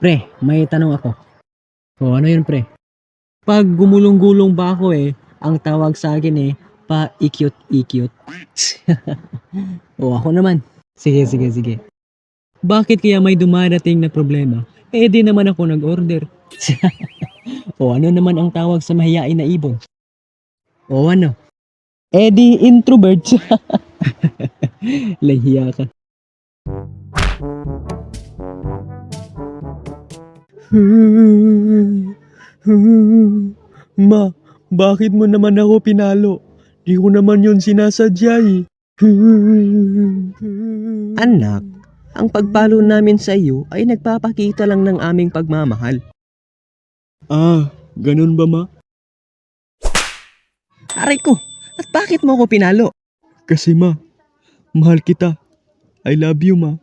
Pre, may tanong ako. O ano yun pre? Pag gumulong-gulong ba ako ang tawag sa akin pa-ikot-ikot. O ako naman. Sige, sige, sige. Bakit kaya may dumarating na problema? Di naman ako nag-order. O ano naman ang tawag sa mahiyain na ibon? O ano? Di introvert. Lahiya ka. Ma, bakit mo naman ako pinalo? Di ko naman yun sinasadya Anak, ang pagpalo namin sa iyo ay nagpapakita lang ng aming pagmamahal. Ganun ba ma? Aray ko, at bakit mo ako pinalo? Kasi ma, mahal kita. I love you ma.